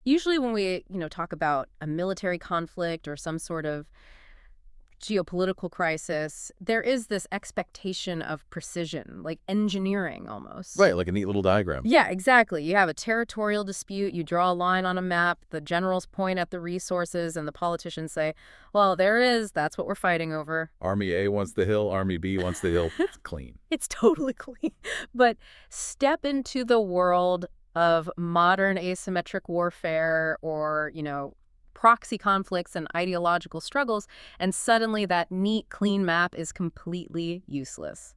Usually when we, talk about a military conflict or some sort of geopolitical crisis, there is this expectation of precision, like engineering almost. Right, like a neat little diagram. Yeah, exactly. You have a territorial dispute, you draw a line on a map, the generals point at the resources, and the politicians say, well, there is, that's what we're fighting over. Army A wants the hill, Army B wants the hill. Clean. It's totally clean. But step into the world of modern asymmetric warfare or, proxy conflicts and ideological struggles, and suddenly that neat, clean map is completely useless.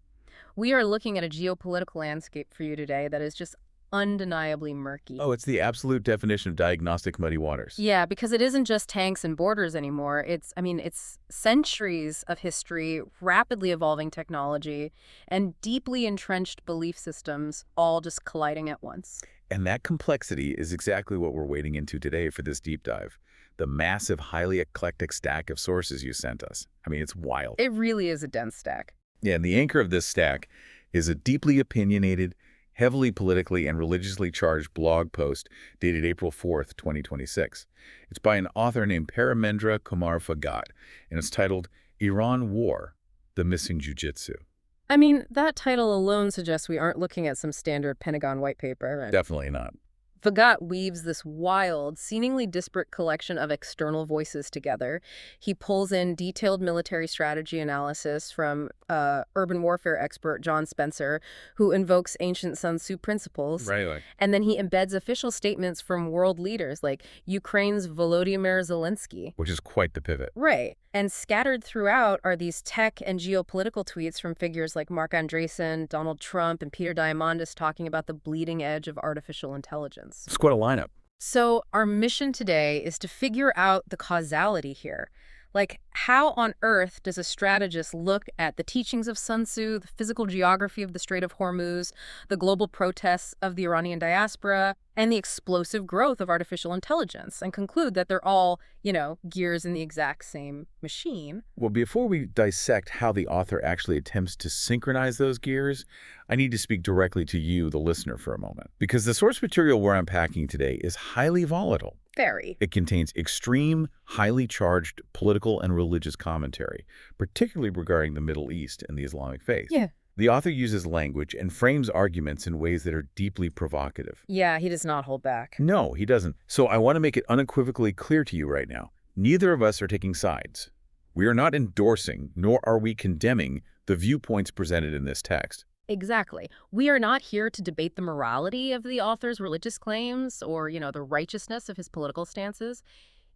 We are looking at a geopolitical landscape for you today that is just undeniably murky. Oh, it's the absolute definition of diagnostic muddy waters. Yeah, because it isn't just tanks and borders anymore. It's centuries of history, rapidly evolving technology, and deeply entrenched belief systems all just colliding at once. And that complexity is exactly what we're wading into today for this deep dive. The massive, highly eclectic stack of sources you sent us. I mean, it's wild. It really is a dense stack. Yeah, and the anchor of this stack is a deeply opinionated, heavily politically and religiously charged blog post dated April 4th, 2026. It's by an author named Paramendra Kumar Phagat, and it's titled Iran War, The Missing Jujitsu. I mean, that title alone suggests we aren't looking at some standard Pentagon white paper. Definitely not. Phagat weaves this wild, seemingly disparate collection of external voices together. He pulls in detailed military strategy analysis from urban warfare expert John Spencer, who invokes ancient Sun Tzu principles. Right. And then he embeds official statements from world leaders like Ukraine's Volodymyr Zelensky. Which is quite the pivot. Right. And scattered throughout are these tech and geopolitical tweets from figures like Mark Andreessen, Donald Trump, and Peter Diamandis talking about the bleeding edge of artificial intelligence. It's quite a lineup. So our mission today is to figure out the causality here. Like, how on earth does a strategist look at the teachings of Sun Tzu, the physical geography of the Strait of Hormuz, the global protests of the Iranian diaspora, and the explosive growth of artificial intelligence, and conclude that they're all, gears in the exact same machine? Well, before we dissect how the author actually attempts to synchronize those gears, I need to speak directly to you, the listener, for a moment. Because the source material we're unpacking today is highly volatile. Very. It contains extreme, highly charged political and religious commentary, particularly regarding the Middle East and the Islamic faith. Yeah. The author uses language and frames arguments in ways that are deeply provocative. Yeah, he does not hold back. No, he doesn't. So I want to make it unequivocally clear to you right now. Neither of us are taking sides. We are not endorsing, nor are we condemning, the viewpoints presented in this text. Exactly. We are not here to debate the morality of the author's religious claims or, the righteousness of his political stances.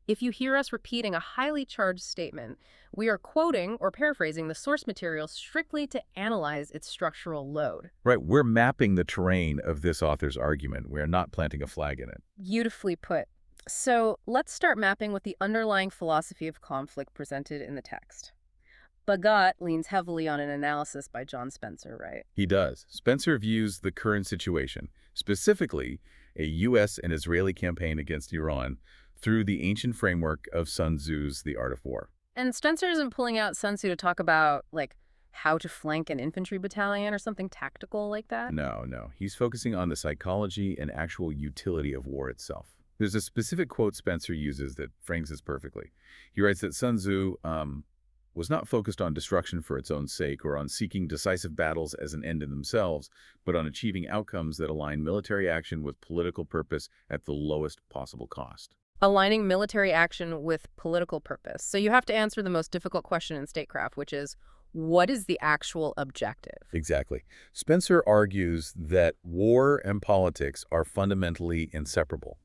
If you hear us repeating a highly charged statement, we are quoting or paraphrasing the source material strictly to analyze its structural load. Right, we're mapping the terrain of this author's argument. We're not planting a flag in it. Beautifully put. So let's start mapping with the underlying philosophy of conflict presented in the text. Phagat leans heavily on an analysis by John Spencer, right? He does. Spencer views the current situation, specifically a U.S. and Israeli campaign against Iran, through the ancient framework of Sun Tzu's The Art of War. And Spencer isn't pulling out Sun Tzu to talk about, how to flank an infantry battalion or something tactical like that? No. He's focusing on the psychology and actual utility of war itself. There's a specific quote Spencer uses that frames this perfectly. He writes that Sun Tzu was not focused on destruction for its own sake or on seeking decisive battles as an end in themselves, but on achieving outcomes that align military action with political purpose at the lowest possible cost. Aligning military action with political purpose. So you have to answer the most difficult question in statecraft, which is, what is the actual objective? Exactly. Spencer argues that war and politics are fundamentally inseparable.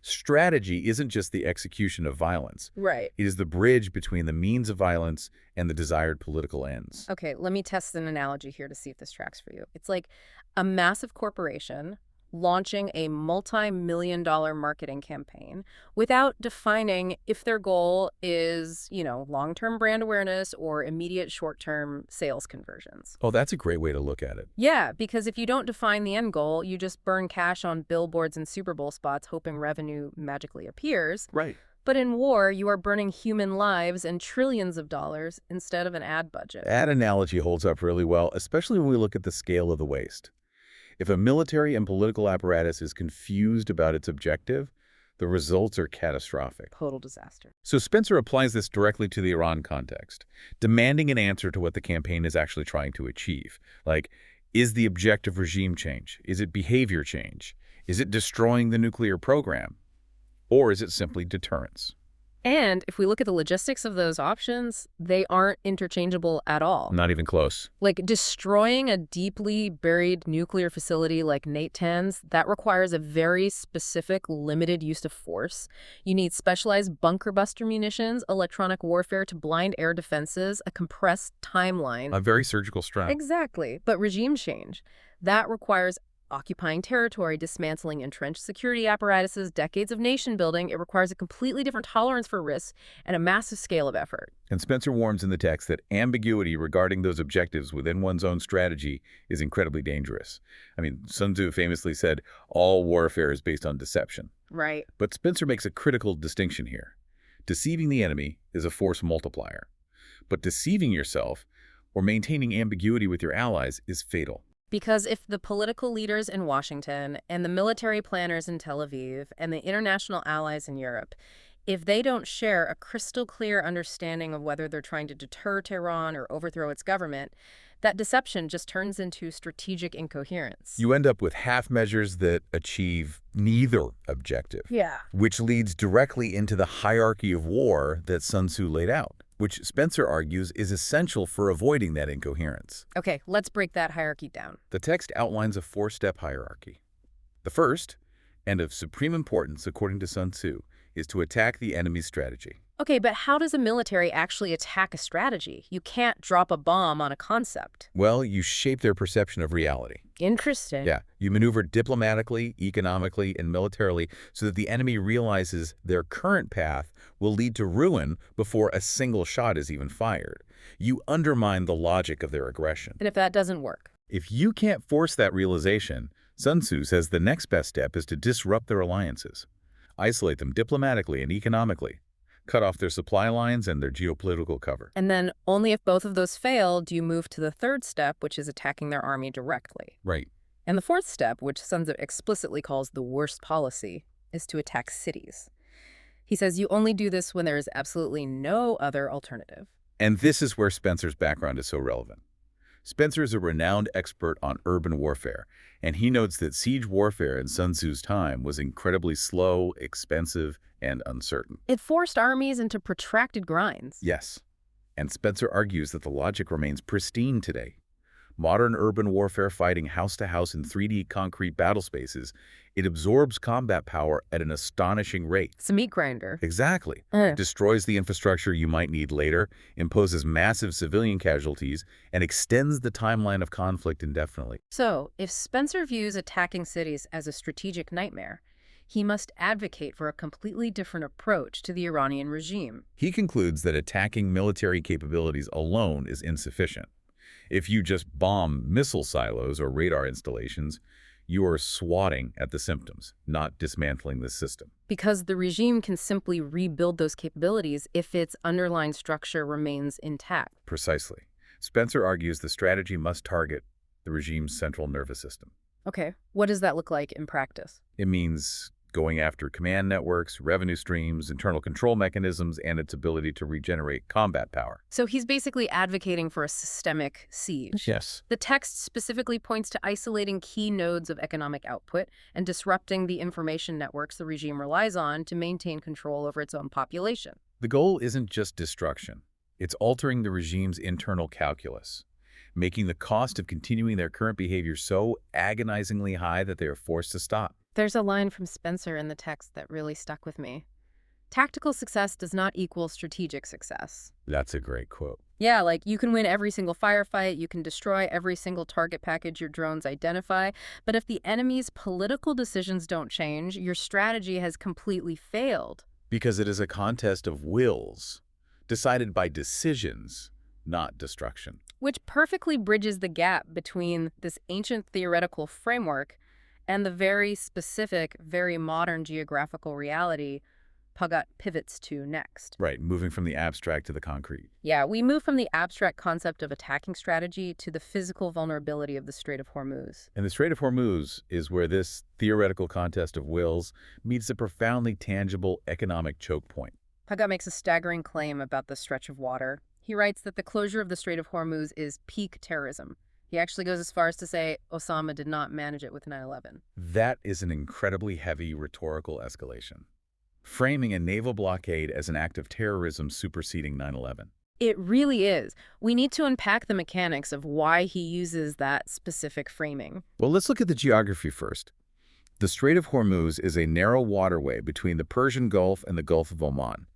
Strategy isn't just the execution of violence. Right. It is the bridge between the means of violence and the desired political ends. Okay, let me test an analogy here to see if this tracks for you. It's like a massive corporation launching a multi-million-dollar marketing campaign without defining if their goal is, long-term brand awareness or immediate short-term sales conversions. Oh, that's a great way to look at it. Yeah, because if you don't define the end goal, you just burn cash on billboards and Super Bowl spots hoping revenue magically appears. Right. But in war, you are burning human lives and trillions of dollars instead of an ad budget. That analogy holds up really well, especially when we look at the scale of the waste. If a military and political apparatus is confused about its objective, The results are catastrophic. Total disaster. So Spencer applies this directly to the Iran context, demanding an answer to what the campaign is actually trying to achieve. Like, is the objective regime change? Is it behavior change? Is it destroying the nuclear program? Or is it simply deterrence? And if we look at the logistics of those options, they aren't interchangeable at all. Not even close. Like destroying a deeply buried nuclear facility like Natanz, that requires a very specific, limited use of force. You need specialized bunker buster munitions, electronic warfare to blind air defenses, a compressed timeline. A very surgical strike. Exactly. But regime change, that requires occupying territory, dismantling entrenched security apparatuses, decades of nation building. It requires a completely different tolerance for risk and a massive scale of effort. And Spencer warns in the text that ambiguity regarding those objectives within one's own strategy is incredibly dangerous. I mean, Sun Tzu famously said, all warfare is based on deception. Right. But Spencer makes a critical distinction here. Deceiving the enemy is a force multiplier. But deceiving yourself or maintaining ambiguity with your allies is fatal. Because if the political leaders in Washington and the military planners in Tel Aviv and the international allies in Europe, if they don't share a crystal clear understanding of whether they're trying to deter Tehran or overthrow its government, that deception just turns into strategic incoherence. You end up with half measures that achieve neither objective. Yeah. Which leads directly into the hierarchy of war that Sun Tzu laid out, which Spencer argues is essential for avoiding that incoherence. Okay, let's break that hierarchy down. The text outlines a four-step hierarchy. The first, and of supreme importance according to Sun Tzu, is to attack the enemy's strategy. Okay, but how does a military actually attack a strategy? You can't drop a bomb on a concept. Well, you shape their perception of reality. Interesting. Yeah, you maneuver diplomatically, economically, and militarily so that the enemy realizes their current path will lead to ruin before a single shot is even fired. You undermine the logic of their aggression. And if that doesn't work? If you can't force that realization, Sun Tzu says the next best step is to disrupt their alliances. Isolate them diplomatically and economically. Cut off their supply lines and their geopolitical cover. And then only if both of those fail do you move to the third step, which is attacking their army directly. Right. And the fourth step, which Sun Tzu explicitly calls the worst policy, is to attack cities. He says you only do this when there is absolutely no other alternative. And this is where Spencer's background is so relevant. Spencer is a renowned expert on urban warfare, and he notes that siege warfare in Sun Tzu's time was incredibly slow, expensive, and uncertain. It forced armies into protracted grinds. Yes, and Spencer argues that the logic remains pristine today. Modern urban warfare fighting house to house in 3D concrete battle spaces, it absorbs combat power at an astonishing rate. It's a meat grinder. Exactly. Destroys the infrastructure you might need later, imposes massive civilian casualties, and extends the timeline of conflict indefinitely. So, if Spencer views attacking cities as a strategic nightmare, he must advocate for a completely different approach to the Iranian regime. He concludes that attacking military capabilities alone is insufficient. If you just bomb missile silos or radar installations, you are swatting at the symptoms, not dismantling the system. Because the regime can simply rebuild those capabilities if its underlying structure remains intact. Precisely. Spencer argues the strategy must target the regime's central nervous system. Okay, what does that look like in practice? It means going after command networks, revenue streams, internal control mechanisms, and its ability to regenerate combat power. So he's basically advocating for a systemic siege. Yes. The text specifically points to isolating key nodes of economic output and disrupting the information networks the regime relies on to maintain control over its own population. The goal isn't just destruction. It's altering the regime's internal calculus, making the cost of continuing their current behavior so agonizingly high that they are forced to stop. There's a line from Spencer in the text that really stuck with me. Tactical success does not equal strategic success. That's a great quote. Yeah, like you can win every single firefight, you can destroy every single target package your drones identify, but if the enemy's political decisions don't change, your strategy has completely failed. Because it is a contest of wills, decided by decisions, not destruction. Which perfectly bridges the gap between this ancient theoretical framework and the very specific, very modern geographical reality Pagat pivots to next. Right, moving from the abstract to the concrete. Yeah, we move from the abstract concept of attacking strategy to the physical vulnerability of the Strait of Hormuz. And the Strait of Hormuz is where this theoretical contest of wills meets a profoundly tangible economic choke point. Pagat makes a staggering claim about the stretch of water. He writes that the closure of the Strait of Hormuz is peak terrorism. He actually goes as far as to say Osama did not manage it with 9/11. That is an incredibly heavy rhetorical escalation, framing a naval blockade as an act of terrorism superseding 9/11. It really is. We need to unpack the mechanics of why he uses that specific framing. Well, let's look at the geography first. The Strait of Hormuz is a narrow waterway between the Persian Gulf and the Gulf of Oman.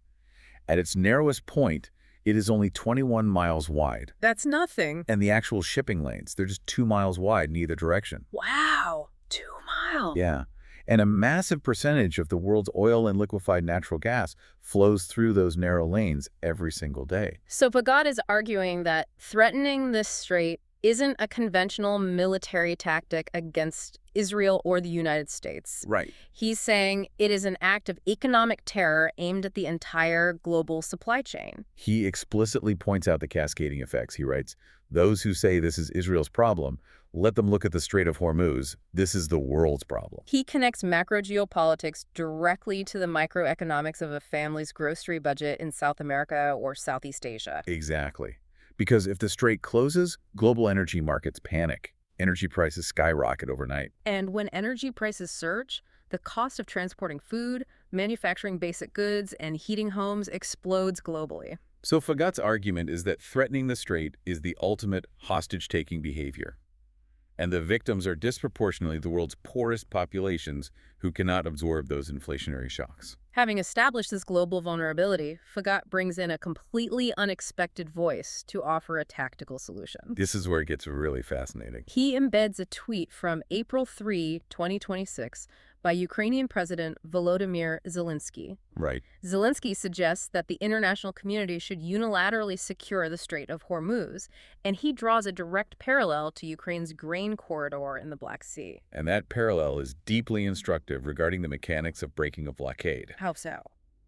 At its narrowest point, it is only 21 miles wide. That's nothing. And the actual shipping lanes, they're just 2 miles wide in either direction. Wow, 2 miles. Yeah. And a massive percentage of the world's oil and liquefied natural gas flows through those narrow lanes every single day. So Pagat is arguing that threatening this strait isn't a conventional military tactic against Israel or the United States. Right. He's saying it is an act of economic terror aimed at the entire global supply chain. He explicitly points out the cascading effects. He writes, "Those who say this is Israel's problem, let them look at the Strait of Hormuz. This is the world's problem." He connects macro geopolitics directly to the microeconomics of a family's grocery budget in South America or Southeast Asia. Exactly. Because if the strait closes, global energy markets panic. Energy prices skyrocket overnight. And when energy prices surge, the cost of transporting food, manufacturing basic goods, and heating homes explodes globally. So Fagat's argument is that threatening the strait is the ultimate hostage-taking behavior. And the victims are disproportionately the world's poorest populations who cannot absorb those inflationary shocks. Having established this global vulnerability, Fagat brings in a completely unexpected voice to offer a tactical solution. This is where it gets really fascinating. He embeds a tweet from April 3, 2026, by Ukrainian President Volodymyr Zelensky. Right. Zelensky suggests that the international community should unilaterally secure the Strait of Hormuz, and he draws a direct parallel to Ukraine's grain corridor in the Black Sea. And that parallel is deeply instructive regarding the mechanics of breaking a blockade. How so?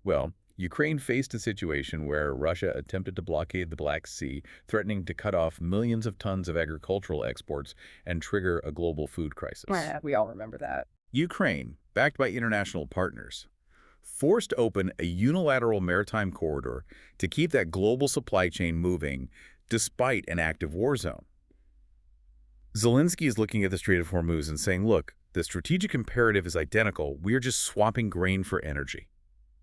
Well, Ukraine faced a situation where Russia attempted to blockade the Black Sea, threatening to cut off millions of tons of agricultural exports and trigger a global food crisis. We all remember that. Ukraine, backed by international partners, forced open a unilateral maritime corridor to keep that global supply chain moving despite an active war zone. Zelensky is looking at the Strait of Hormuz and saying, look, the strategic imperative is identical. We're just swapping grain for energy.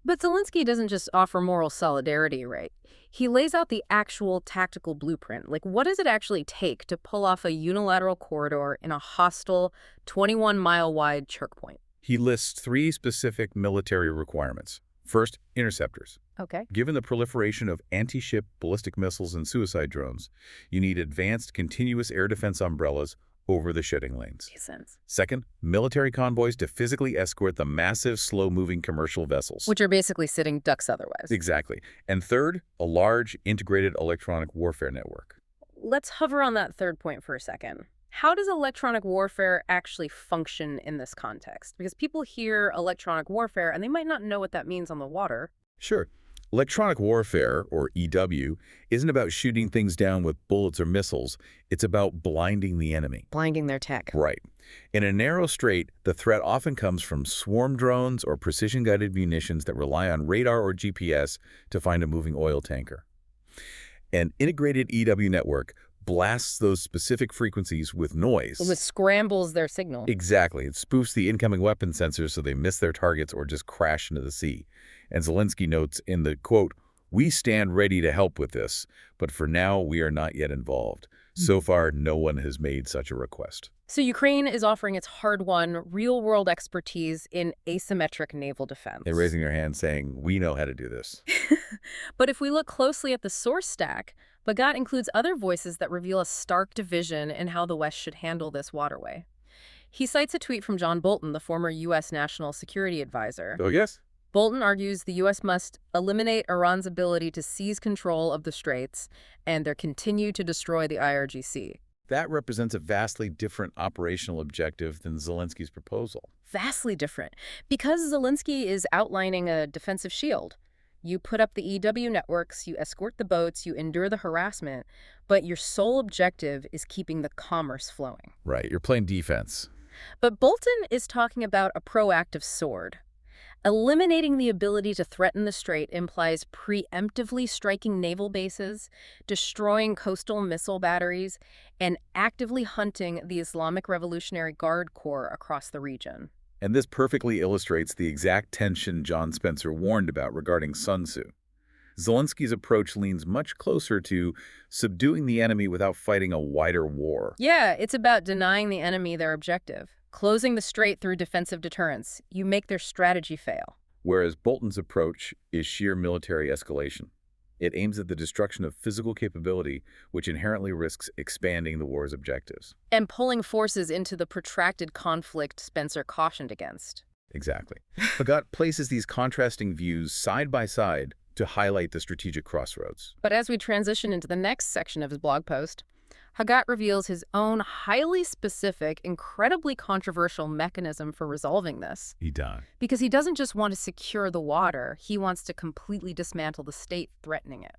But Zelensky doesn't just offer moral solidarity, right? He lays out the actual tactical blueprint. Like, what does it actually take to pull off a unilateral corridor in a hostile, 21-mile-wide choke point? He lists 3 specific military requirements. First, interceptors. Okay. Given the proliferation of anti-ship ballistic missiles and suicide drones, you need advanced continuous air defense umbrellas over the shipping lanes. Makes sense. Second, military convoys to physically escort the massive, slow-moving commercial vessels. Which are basically sitting ducks otherwise. Exactly. And third, a large, integrated electronic warfare network. Let's hover on that third point for a second. How does electronic warfare actually function in this context? Because people hear electronic warfare and they might not know what that means on the water. Sure. Electronic warfare, or EW, isn't about shooting things down with bullets or missiles. It's about blinding the enemy. Blinding their tech. Right. In a narrow strait, the threat often comes from swarm drones or precision-guided munitions that rely on radar or GPS to find a moving oil tanker. An integrated EW network blasts those specific frequencies with noise. It scrambles their signal. Exactly. It spoofs the incoming weapon sensors so they miss their targets or just crash into the sea. And Zelensky notes in the quote, "We stand ready to help with this, but for now we are not yet involved. So far, no one has made such a request." So Ukraine is offering its hard-won, real-world expertise in asymmetric naval defense. They're raising their hand saying, we know how to do this. But if we look closely at the source stack, Bagat includes other voices that reveal a stark division in how the West should handle this waterway. He cites a tweet from John Bolton, the former U.S. National Security Advisor. Oh, yes? Bolton argues the U.S. must eliminate Iran's ability to seize control of the straits and their continue to destroy the IRGC. That represents a vastly different operational objective than Zelensky's proposal. Vastly different. Because Zelensky is outlining a defensive shield. You put up the EW networks, you escort the boats, you endure the harassment, but your sole objective is keeping the commerce flowing. Right, you're playing defense. But Bolton is talking about a proactive sword. Eliminating the ability to threaten the strait implies preemptively striking naval bases, destroying coastal missile batteries, and actively hunting the Islamic Revolutionary Guard Corps across the region. And this perfectly illustrates the exact tension John Spencer warned about regarding Sun Tzu. Zelensky's approach leans much closer to subduing the enemy without fighting a wider war. Yeah, it's about denying the enemy their objective. Closing the strait through defensive deterrence. You make their strategy fail. Whereas Bolton's approach is sheer military escalation. It aims at the destruction of physical capability, which inherently risks expanding the war's objectives. And pulling forces into the protracted conflict Spencer cautioned against. Exactly. Fagat places these contrasting views side by side to highlight the strategic crossroads. But as we transition into the next section of his blog post, Hagat reveals his own highly specific, incredibly controversial mechanism for resolving this. He does. Because he doesn't just want to secure the water, he wants to completely dismantle the state threatening it.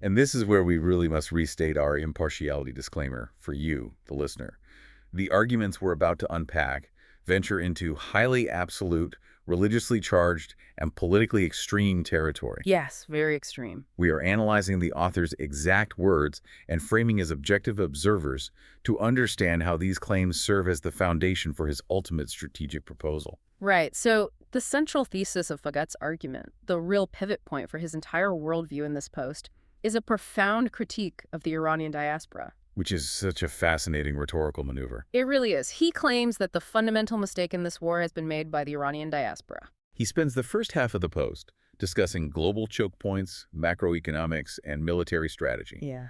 And this is where we really must restate our impartiality disclaimer for you, the listener. The arguments we're about to unpack venture into highly absolute, religiously charged, and politically extreme territory. Yes, very extreme. We are analyzing the author's exact words and framing as objective observers to understand how these claims serve as the foundation for his ultimate strategic proposal. Right. So the central thesis of Fagat's argument, the real pivot point for his entire worldview in this post, is a profound critique of the Iranian diaspora. Which is such a fascinating rhetorical maneuver. It really is. He claims that the fundamental mistake in this war has been made by the Iranian diaspora. He spends the first half of the post discussing global choke points, macroeconomics, and military strategy. Yeah.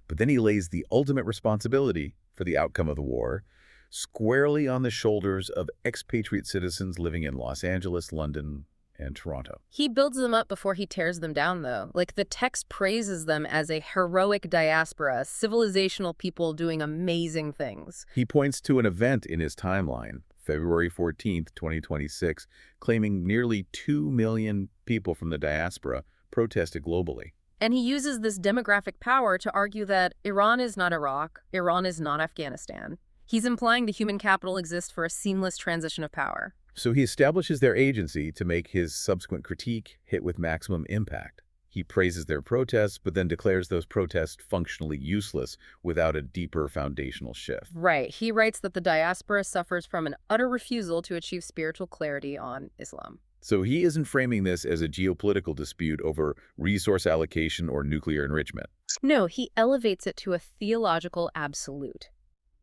But then he lays the ultimate responsibility for the outcome of the war squarely on the shoulders of expatriate citizens living in Los Angeles, London, and Toronto. He builds them up before he tears them down, though. Like, the text praises them as a heroic diaspora, civilizational people doing amazing things. He points to an event in his timeline, February 14th, 2026, claiming nearly 2 million people from the diaspora protested globally. And he uses this demographic power to argue that Iran is not Iraq, Iran is not Afghanistan. He's implying the human capital exists for a seamless transition of power. So he establishes their agency to make his subsequent critique hit with maximum impact. He praises their protests, but then declares those protests functionally useless without a deeper foundational shift. Right. He writes that the diaspora suffers from an utter refusal to achieve spiritual clarity on Islam. So he isn't framing this as a geopolitical dispute over resource allocation or nuclear enrichment. No, he elevates it to a theological absolute.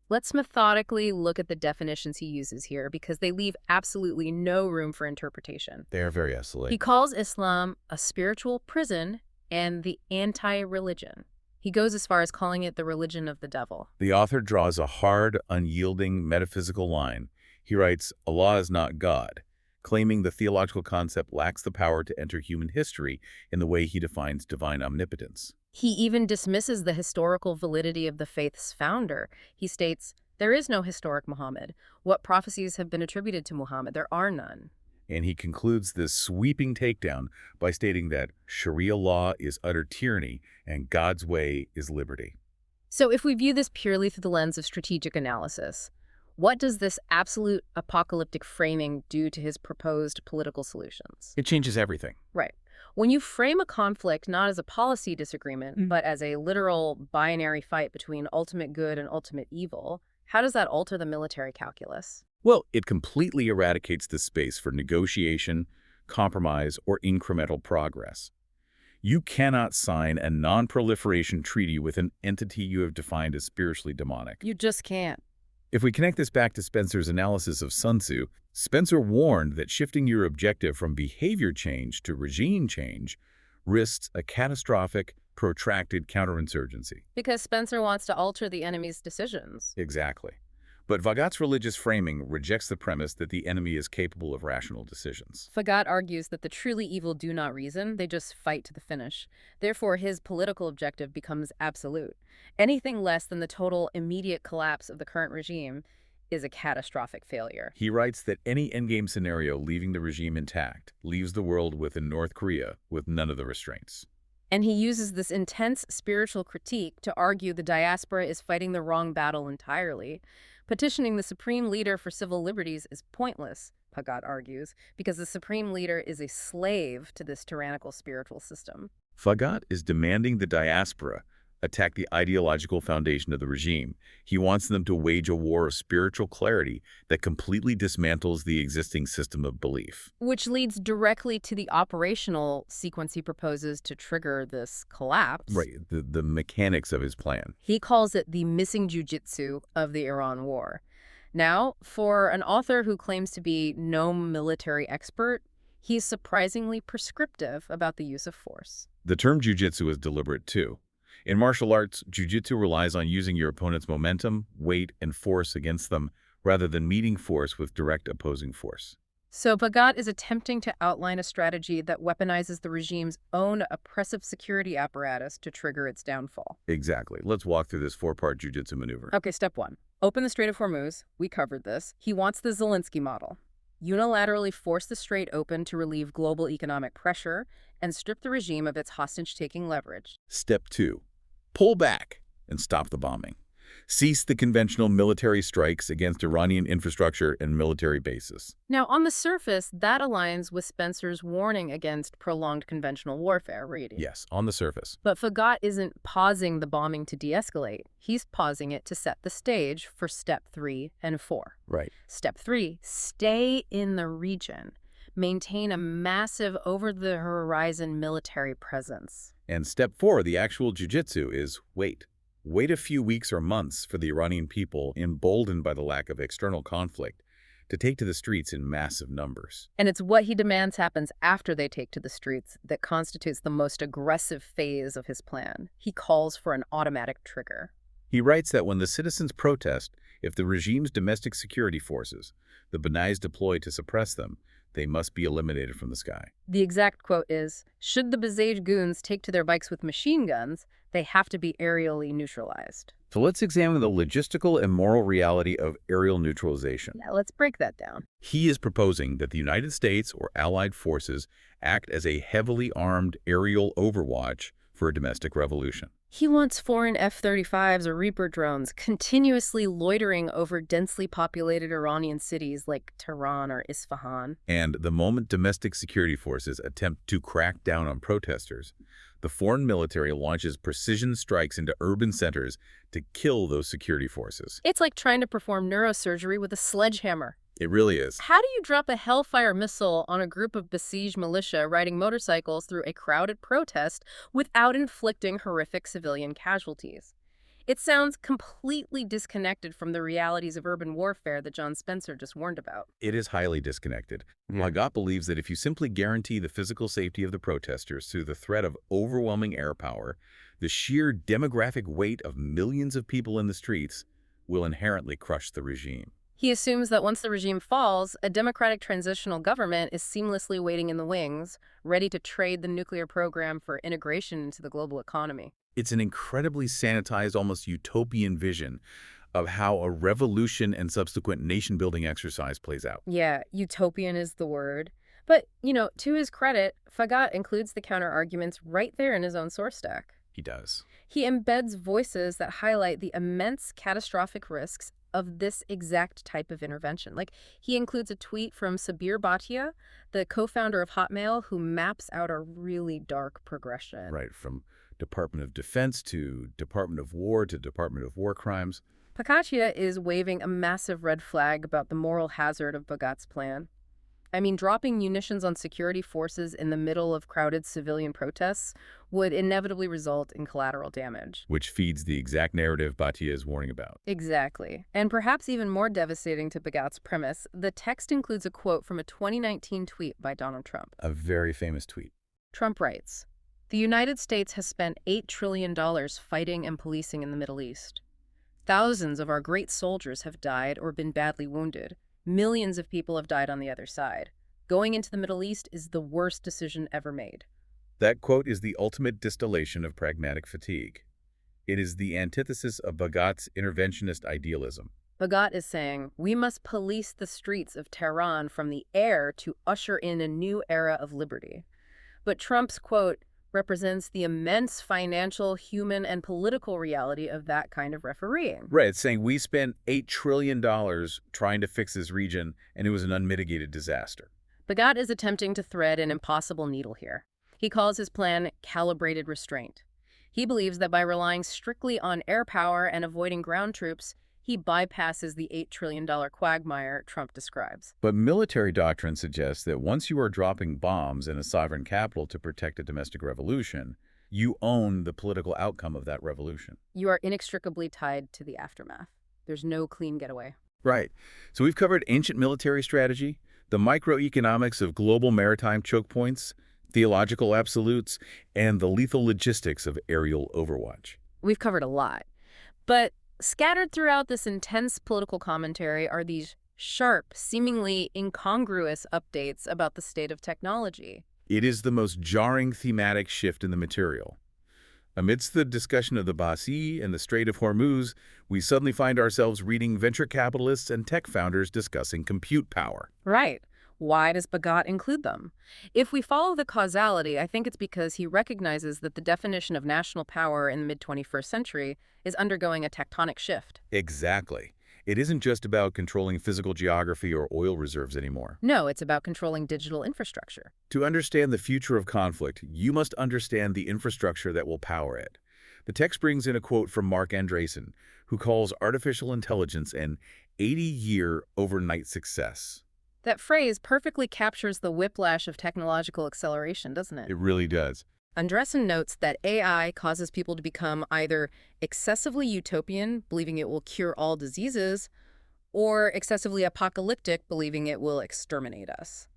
Let's methodically look at the definitions he uses here because they leave absolutely no room for interpretation. They are very absolute. He calls Islam a spiritual prison and the anti-religion. He goes as far as calling it the religion of the devil. The author draws a hard, unyielding metaphysical line. He writes, Allah is not God, claiming the theological concept lacks the power to enter human history in the way he defines divine omnipotence. He even dismisses the historical validity of the faith's founder. He states, there is no historic Muhammad. What prophecies have been attributed to Muhammad? There are none. And he concludes this sweeping takedown by stating that Sharia law is utter tyranny and God's way is liberty. So if we view this purely through the lens of strategic analysis, what does this absolute apocalyptic framing do to his proposed political solutions? It changes everything. Right. When you frame a conflict not as a policy disagreement, but as a literal binary fight between ultimate good and ultimate evil, how does that alter the military calculus? Well, it completely eradicates the space for negotiation, compromise, or incremental progress. You cannot sign a non-proliferation treaty with an entity you have defined as spiritually demonic. You just can't. If we connect this back to Spencer's analysis of Sun Tzu, Spencer warned that shifting your objective from behavior change to regime change risks a catastrophic, protracted counterinsurgency. Because Spencer wants to alter the enemy's decisions. Exactly. But Vagat's religious framing rejects the premise that the enemy is capable of rational decisions. Fagat argues that the truly evil do not reason, they just fight to the finish. Therefore, his political objective becomes absolute. Anything less than the total immediate collapse of the current regime is a catastrophic failure. He writes that any endgame scenario leaving the regime intact leaves the world within North Korea with none of the restraints. And he uses this intense spiritual critique to argue the diaspora is fighting the wrong battle entirely. Petitioning the supreme leader for civil liberties is pointless, Pagat argues, because the supreme leader is a slave to this tyrannical spiritual system. Vagat is demanding the diaspora attack the ideological foundation of the regime. He wants them to wage a war of spiritual clarity that completely dismantles the existing system of belief. Which leads directly to the operational sequence he proposes to trigger this collapse. Right, the mechanics of his plan. He calls it the missing jujitsu of the Iran war. Now, for an author who claims to be no military expert, he's surprisingly prescriptive about the use of force. The term jujitsu is deliberate too. In martial arts, jujitsu relies on using your opponent's momentum, weight, and force against them rather than meeting force with direct opposing force. So Bhagat is attempting to outline a strategy that weaponizes the regime's own oppressive security apparatus to trigger its downfall. Exactly. Let's walk through this four-part jujitsu maneuver. Okay, step one. Open the Strait of Hormuz. We covered this. He wants the Zelensky model. Unilaterally force the strait open to relieve global economic pressure and strip the regime of its hostage-taking leverage. Step 2. Pull back and stop the bombing. Cease the conventional military strikes against Iranian infrastructure and military bases. Now, on the surface, that aligns with Spencer's warning against prolonged conventional warfare, reading. Yes, on the surface. But Fagat isn't pausing the bombing to de-escalate. He's pausing it to set the stage for step 3 and 4. Right. Step 3, stay in the region. Maintain a massive over-the-horizon military presence. And step 4, the actual jujitsu, is wait. Wait a few weeks or months for the Iranian people, emboldened by the lack of external conflict, to take to the streets in massive numbers. And it's what he demands happens after they take to the streets that constitutes the most aggressive phase of his plan. He calls for an automatic trigger. He writes that when the citizens protest, if the regime's domestic security forces, the Banais deploy to suppress them, they must be eliminated from the sky. The exact quote is, should the Bazaj goons take to their bikes with machine guns, they have to be aerially neutralized. So let's examine the logistical and moral reality of aerial neutralization. Now let's break that down. He is proposing that the United States or allied forces act as a heavily armed aerial overwatch for a domestic revolution. He wants foreign F-35s or Reaper drones continuously loitering over densely populated Iranian cities like Tehran or Isfahan. And the moment domestic security forces attempt to crack down on protesters, the foreign military launches precision strikes into urban centers to kill those security forces. It's like trying to perform neurosurgery with a sledgehammer. It really is. How do you drop a Hellfire missile on a group of besieged militia riding motorcycles through a crowded protest without inflicting horrific civilian casualties? It sounds completely disconnected from the realities of urban warfare that John Spencer just warned about. It is highly disconnected. Lagat believes that if you simply guarantee the physical safety of the protesters through the threat of overwhelming air power, the sheer demographic weight of millions of people in the streets will inherently crush the regime. He assumes that once the regime falls, a democratic transitional government is seamlessly waiting in the wings, ready to trade the nuclear program for integration into the global economy. It's an incredibly sanitized, almost utopian vision of how a revolution and subsequent nation-building exercise plays out. Yeah, utopian is the word. But, to his credit, Fagat includes the counter-arguments right there in his own source stack. He does. He embeds voices that highlight the immense catastrophic risks of this exact type of intervention. Like, he includes a tweet from Sabir Bhatia, the co-founder of Hotmail, who maps out a really dark progression. Right, from Department of Defense to Department of War to Department of War Crimes. Bhatia is waving a massive red flag about the moral hazard of Bhagat's plan. I mean, dropping munitions on security forces in the middle of crowded civilian protests would inevitably result in collateral damage. Which feeds the exact narrative Bhatia is warning about. Exactly. And perhaps even more devastating to Bhagat's premise, the text includes a quote from a 2019 tweet by Donald Trump. A very famous tweet. Trump writes, "The United States has spent $8 trillion fighting and policing in the Middle East. Thousands of our great soldiers have died or been badly wounded. Millions of people have died on the other side. Going into the Middle East is the worst decision ever made. That quote is the ultimate distillation of pragmatic fatigue. It is the antithesis of Bhagat's interventionist idealism. Bhagat is saying, we must police the streets of Tehran from the air to usher in a new era of liberty. But Trump's quote represents the immense financial, human, and political reality of that kind of refereeing. Right, it's saying we spent $8 trillion trying to fix this region, and it was an unmitigated disaster. Bhagat is attempting to thread an impossible needle here. He calls his plan calibrated restraint. He believes that by relying strictly on air power and avoiding ground troops, he bypasses the $8 trillion quagmire Trump describes. But military doctrine suggests that once you are dropping bombs in a sovereign capital to protect a domestic revolution, you own the political outcome of that revolution. You are inextricably tied to the aftermath. There's no clean getaway. Right. So we've covered ancient military strategy, the microeconomics of global maritime choke points, theological absolutes, and the lethal logistics of aerial overwatch. We've covered a lot. But scattered throughout this intense political commentary are these sharp, seemingly incongruous updates about the state of technology. It is the most jarring thematic shift in the material. Amidst the discussion of the Ba'asi and the Strait of Hormuz, we suddenly find ourselves reading venture capitalists and tech founders discussing compute power. Right. Why does Bhagat include them? If we follow the causality, I think it's because he recognizes that the definition of national power in the mid-21st century is undergoing a tectonic shift. Exactly. It isn't just about controlling physical geography or oil reserves anymore. No, it's about controlling digital infrastructure. To understand the future of conflict, you must understand the infrastructure that will power it. The text brings in a quote from Mark Andreessen, who calls artificial intelligence an 80-year overnight success. That phrase perfectly captures the whiplash of technological acceleration, doesn't it? It really does. Andreessen notes that AI causes people to become either excessively utopian, believing it will cure all diseases, or excessively apocalyptic, believing it will exterminate us.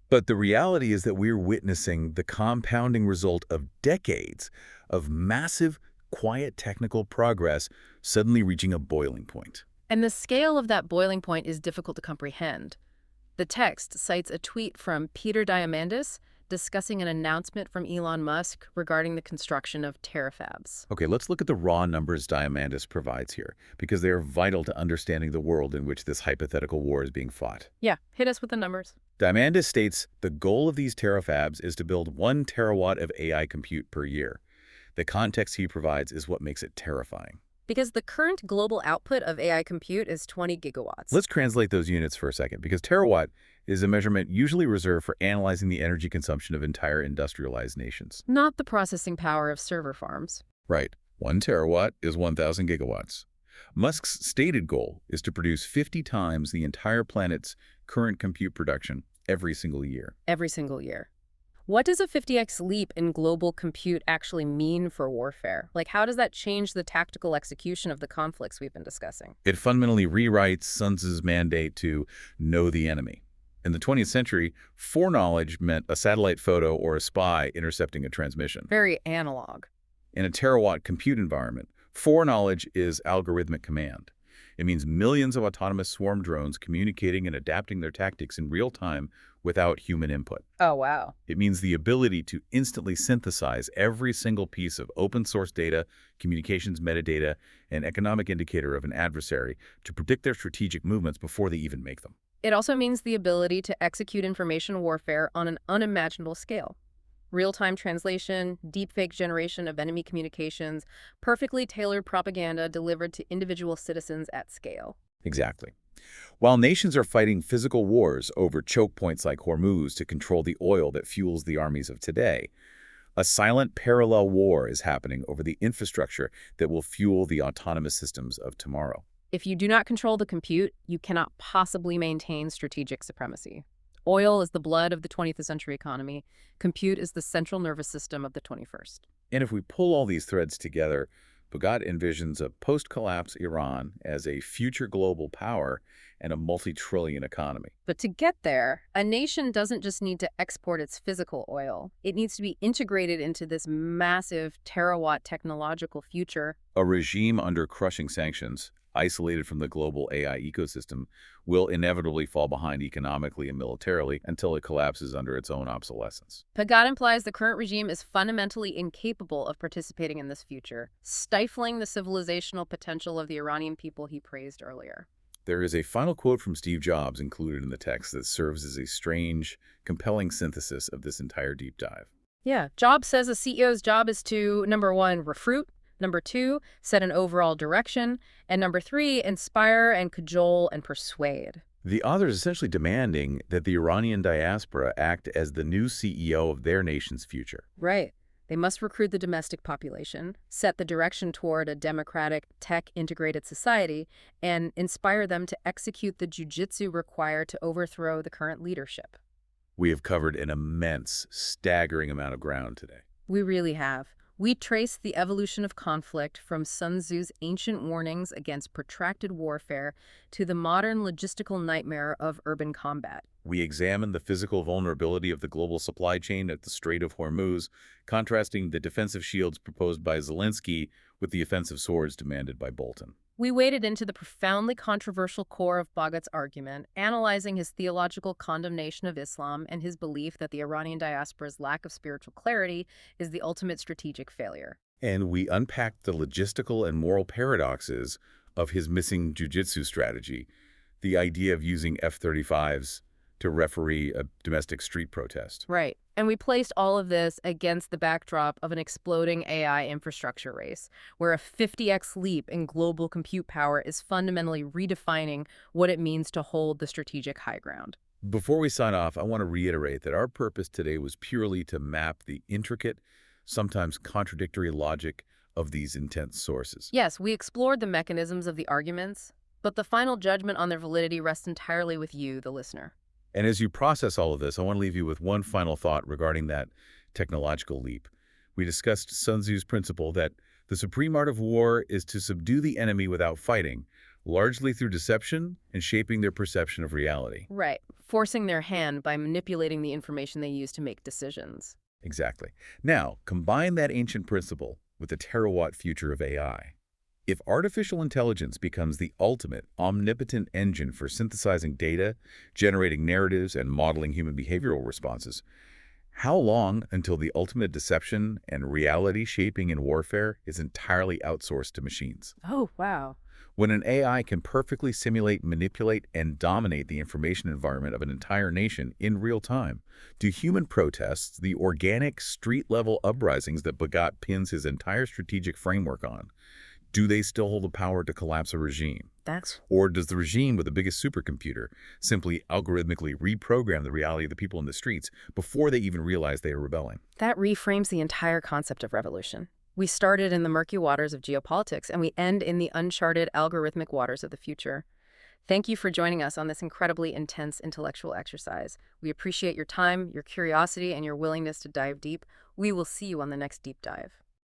But the reality is that we're witnessing the compounding result of decades of massive, quiet technical progress suddenly reaching a boiling point. And the scale of that boiling point is difficult to comprehend. The text cites a tweet from Peter Diamandis discussing an announcement from Elon Musk regarding the construction of terafabs. Okay, let's look at the raw numbers Diamandis provides here, because they are vital to understanding the world in which this hypothetical war is being fought. Yeah, hit us with the numbers. Diamandis states the goal of these terafabs is to build 1 terawatt of AI compute per year. The context he provides is what makes it terrifying. Because the current global output of AI compute is 20 gigawatts. Let's translate those units for a second, because terawatt is a measurement usually reserved for analyzing the energy consumption of entire industrialized nations. Not the processing power of server farms. Right. 1 terawatt is 1,000 gigawatts. Musk's stated goal is to produce 50 times the entire planet's current compute production every single year. Every single year. What does a 50x leap in global compute actually mean for warfare? Like, how does that change the tactical execution of the conflicts we've been discussing? It fundamentally rewrites Sun Tzu's mandate to know the enemy. In the 20th century, foreknowledge meant a satellite photo or a spy intercepting a transmission. Very analog. In a terawatt compute environment, foreknowledge is algorithmic command. It means millions of autonomous swarm drones communicating and adapting their tactics in real time without human input. Oh, wow. It means the ability to instantly synthesize every single piece of open-source data, communications metadata, and economic indicator of an adversary to predict their strategic movements before they even make them. It also means the ability to execute information warfare on an unimaginable scale. Real-time translation, deepfake generation of enemy communications, perfectly tailored propaganda delivered to individual citizens at scale. Exactly. While nations are fighting physical wars over choke points like Hormuz to control the oil that fuels the armies of today, a silent parallel war is happening over the infrastructure that will fuel the autonomous systems of tomorrow. If you do not control the compute, you cannot possibly maintain strategic supremacy. Oil is the blood of the 20th century economy. Compute is the central nervous system of the 21st. And if we pull all these threads together, Bhagat envisions a post-collapse Iran as a future global power and a multi-trillion economy. But to get there, a nation doesn't just need to export its physical oil. It needs to be integrated into this massive terawatt technological future. A regime under crushing sanctions, isolated from the global AI ecosystem, will inevitably fall behind economically and militarily until it collapses under its own obsolescence. Pagat implies the current regime is fundamentally incapable of participating in this future, stifling the civilizational potential of the Iranian people he praised earlier. There is a final quote from Steve Jobs included in the text that serves as a strange, compelling synthesis of this entire deep dive. Yeah, Jobs says a CEO's job is to, number one, recruit, number two, set an overall direction, and number three, inspire and cajole and persuade. The author is essentially demanding that the Iranian diaspora act as the new CEO of their nation's future. Right. They must recruit the domestic population, set the direction toward a democratic, tech-integrated society, and inspire them to execute the jujitsu required to overthrow the current leadership. We have covered an immense, staggering amount of ground today. We really have. We traced the evolution of conflict from Sun Tzu's ancient warnings against protracted warfare to the modern logistical nightmare of urban combat. We examined the physical vulnerability of the global supply chain at the Strait of Hormuz, contrasting the defensive shields proposed by Zelensky with the offensive swords demanded by Bolton. We waded into the profoundly controversial core of Bhagat's argument, analyzing his theological condemnation of Islam and his belief that the Iranian diaspora's lack of spiritual clarity is the ultimate strategic failure. And we unpacked the logistical and moral paradoxes of his missing jujitsu strategy, the idea of using F-35s to referee a domestic street protest. Right. And we placed all of this against the backdrop of an exploding AI infrastructure race, where a 50x leap in global compute power is fundamentally redefining what it means to hold the strategic high ground. Before we sign off, I want to reiterate that our purpose today was purely to map the intricate, sometimes contradictory logic of these intense sources. Yes, we explored the mechanisms of the arguments, but the final judgment on their validity rests entirely with you, the listener. And as you process all of this, I want to leave you with one final thought regarding that technological leap. We discussed Sun Tzu's principle that the supreme art of war is to subdue the enemy without fighting, largely through deception and shaping their perception of reality. Right. Forcing their hand by manipulating the information they use to make decisions. Exactly. Now, combine that ancient principle with the terawatt future of AI. If artificial intelligence becomes the ultimate, omnipotent engine for synthesizing data, generating narratives, and modeling human behavioral responses, how long until the ultimate deception and reality shaping in warfare is entirely outsourced to machines? Oh, wow. When an AI can perfectly simulate, manipulate, and dominate the information environment of an entire nation in real time, do human protests, the organic street-level uprisings that Bhagat pins his entire strategic framework on, do they still hold the power to collapse a regime? Or does the regime with the biggest supercomputer simply algorithmically reprogram the reality of the people in the streets before they even realize they are rebelling? That reframes the entire concept of revolution. We started in the murky waters of geopolitics, and we end in the uncharted algorithmic waters of the future. Thank you for joining us on this incredibly intense intellectual exercise. We appreciate your time, your curiosity, and your willingness to dive deep. We will see you on the next deep dive.